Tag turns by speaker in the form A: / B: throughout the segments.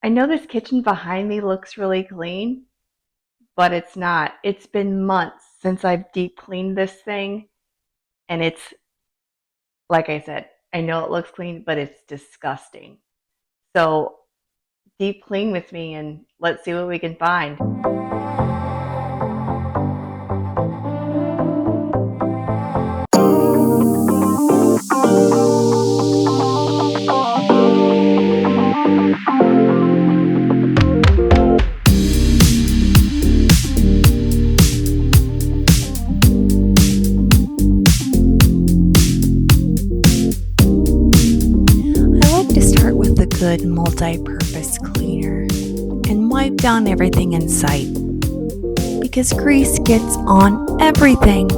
A: I know this kitchen behind me looks really clean, but it's not. It's been months since I've deep cleaned this thing, and it's, like I said, I know it looks clean, but it's disgusting. So deep clean with me and let's see what we can find.
B: I like to start with a good multi-purpose cleaner and wipe down everything in sight because grease gets on everything.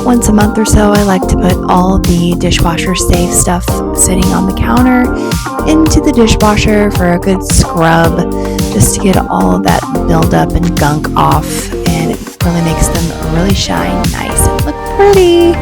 B: Once a month or so, I like to put all the dishwasher safe stuff sitting on the counter into the dishwasher for a good scrub, just to get all of that buildup and gunk off, and it really makes them really shine nice and look pretty.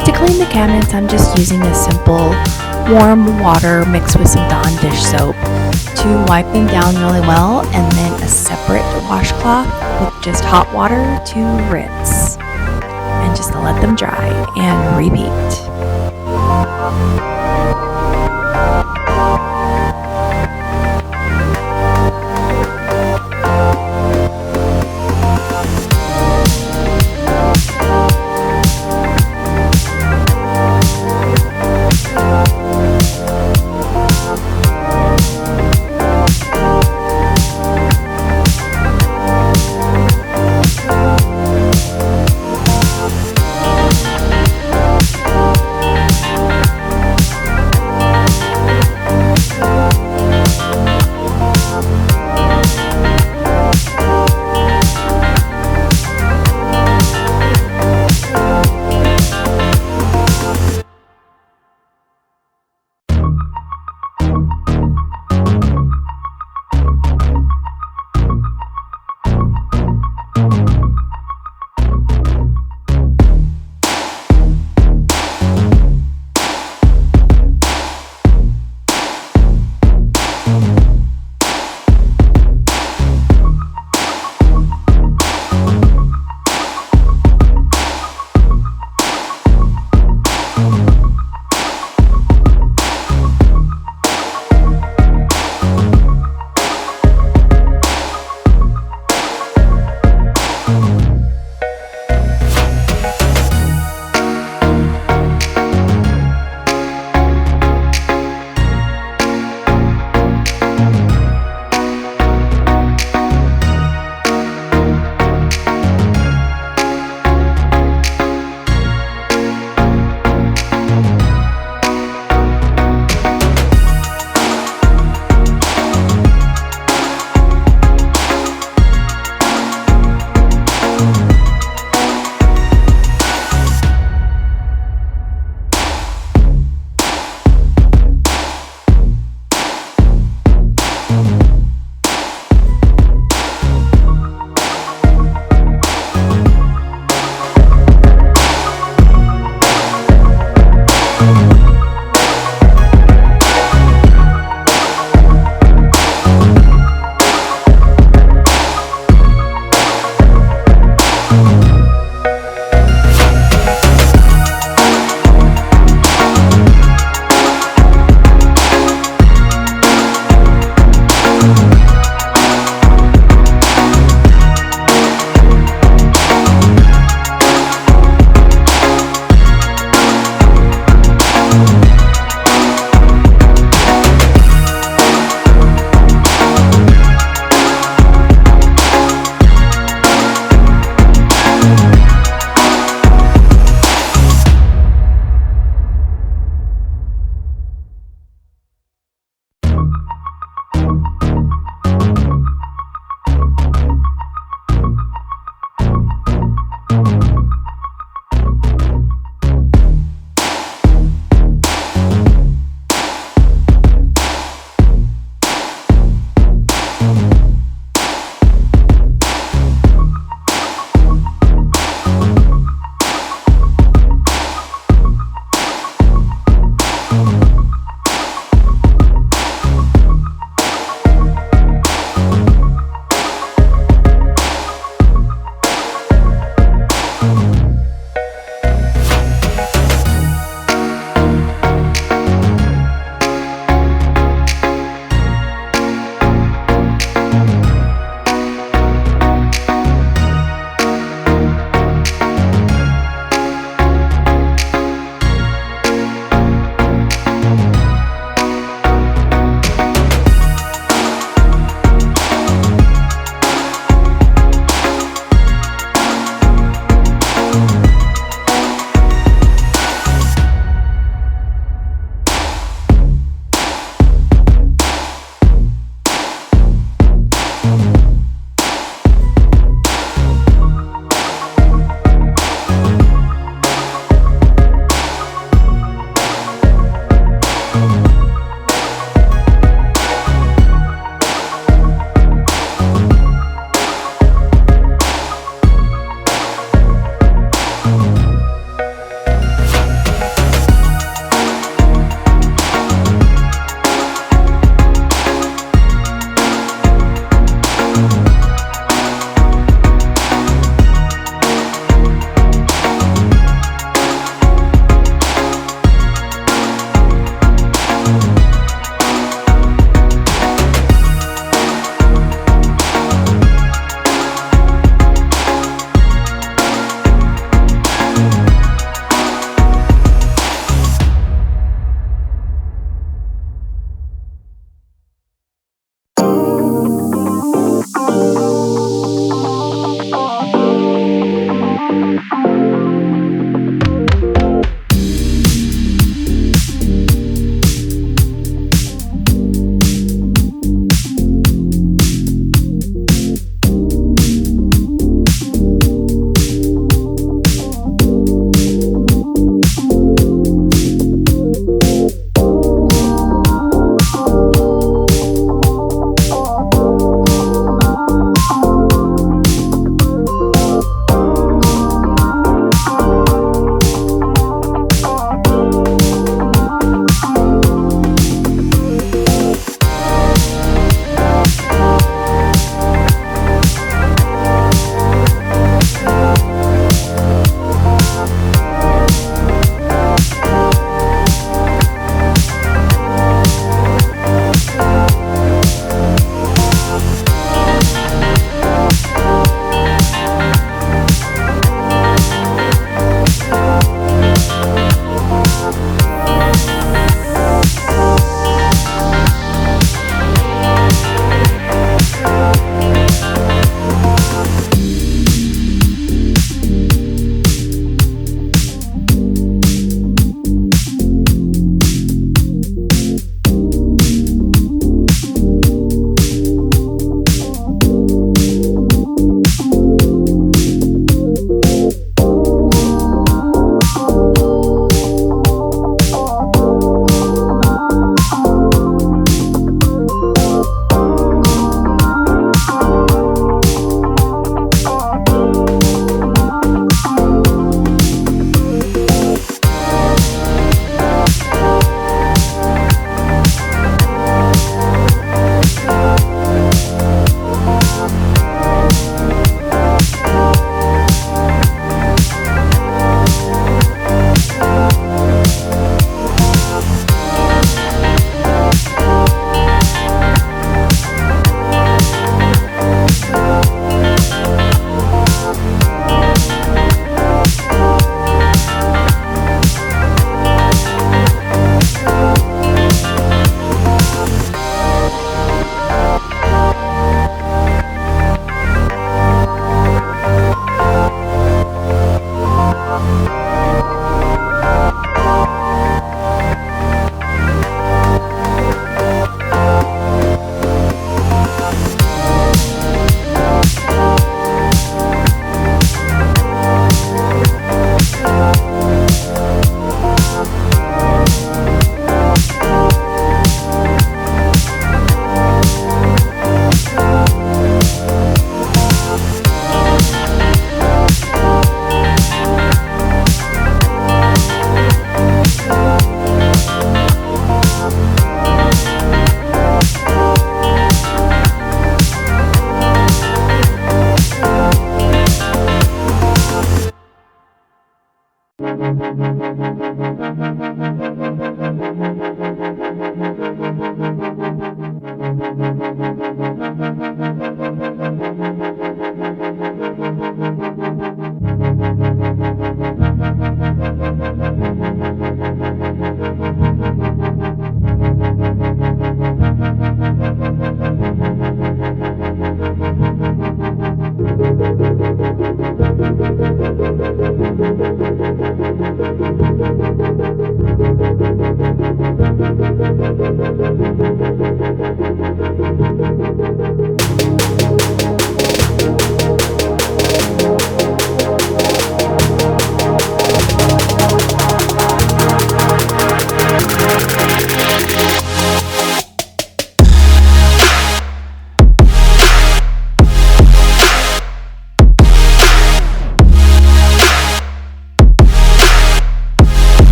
B: To clean the cabinets, I'm just using a simple warm water mixed with some Dawn dish soap to wipe them down really well, and then a separate washcloth with just hot water to rinse and just to let them dry and repeat.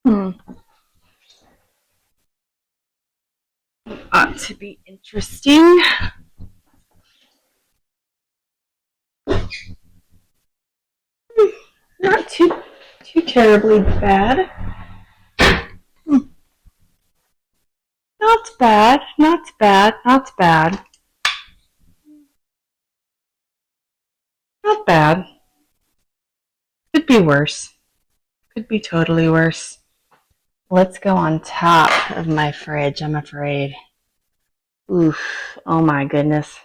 A: Hmm. Ought to be interesting. Not too terribly bad. Not bad. Not bad. Not bad. Not bad. Could be worse. Could be totally worse. Let's go on top of my fridge, I'm afraid. Oof. Oh my goodness.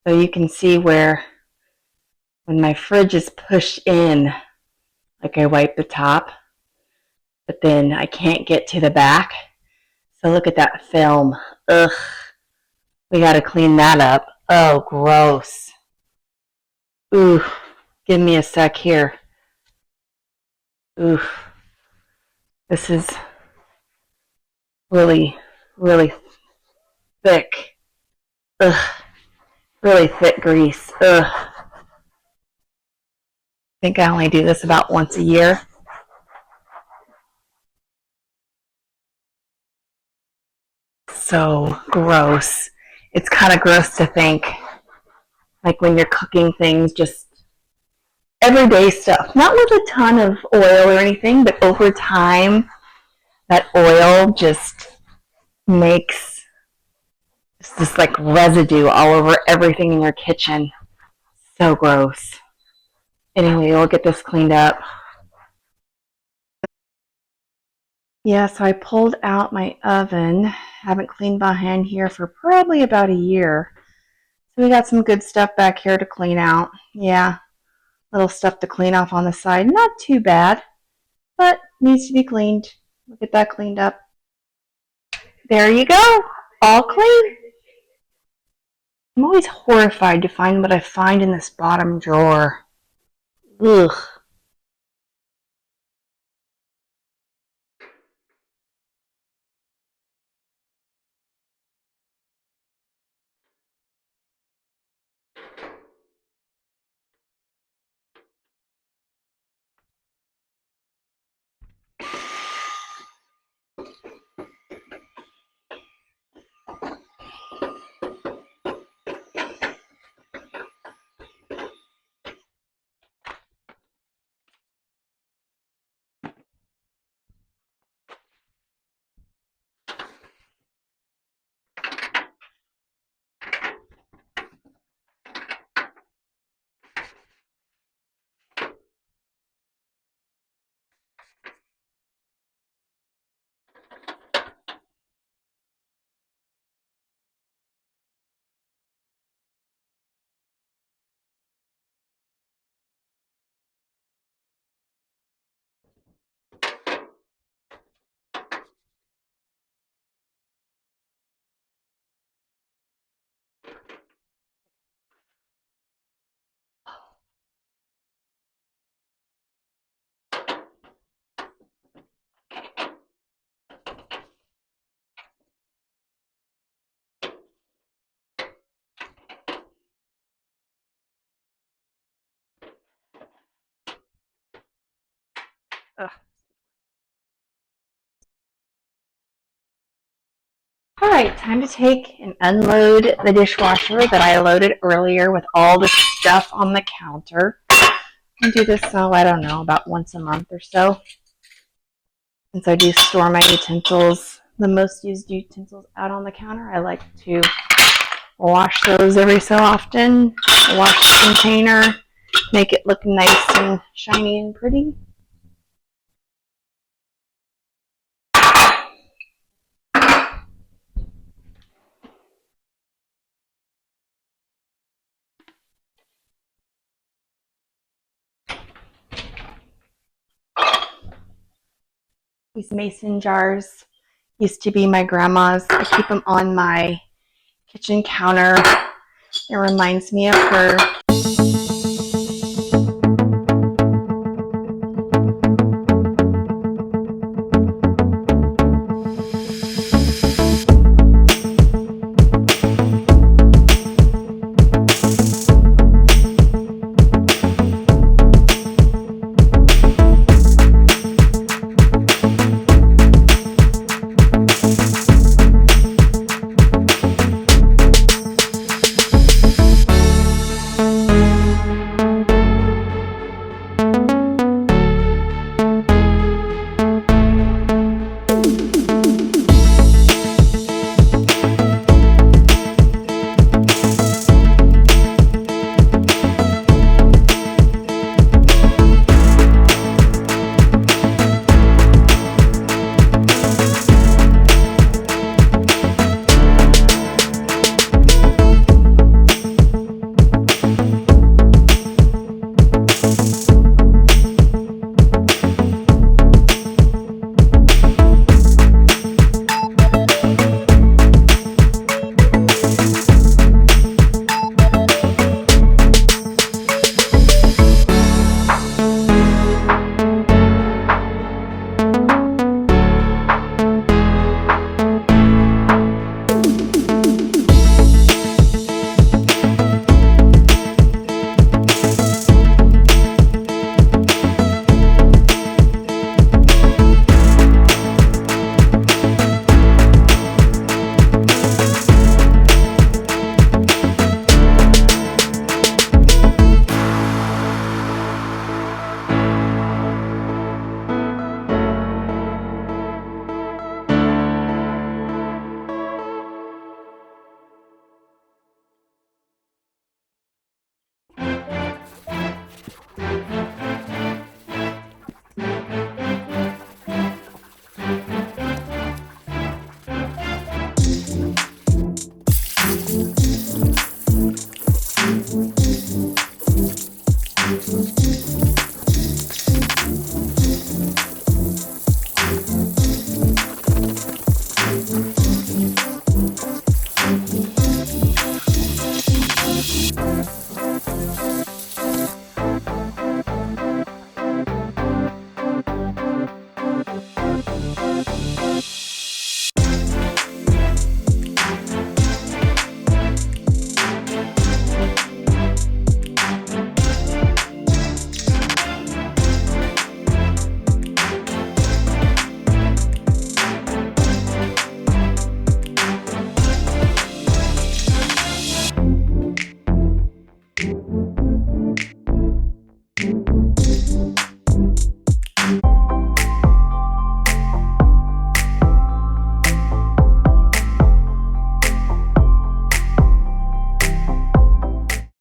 A: So you can see where when my fridge is pushed in, like I wipe the top, but then I can't get to the back. So look at that film. Ugh. We gotta clean that up. Oh, gross. Ooh. Give me a sec here. Ooh. This is really, really thick. Ugh. Really thick grease. Ugh. I think I only do this about once a year. So gross. It's kind of gross to think, like when you're cooking things, just everyday stuff, not with a ton of oil or anything, but over time, that oil just makes this like residue all over everything in your kitchen. So gross. Anyway, we'll get this cleaned up. Yeah, so I pulled out my oven. Haven't cleaned behind here for probably about a year. So we got some good stuff back here to clean out. Yeah, little stuff to clean off on the side. Not too bad, but needs to be cleaned. We'll get that cleaned up. There you go. All clean. I'm always horrified to find what I find in this bottom drawer. Ugh. Ugh. All right, time to take and unload the dishwasher that I loaded earlier with all the stuff on the counter. I do this, I don't know, about once a month or so. Since I do store my utensils, the most used utensils out on the counter, I like to wash those every so often. Wash the container, make it look nice and shiny and pretty. These mason jars used to be my grandma's. I keep them on my kitchen counter. It reminds me of her.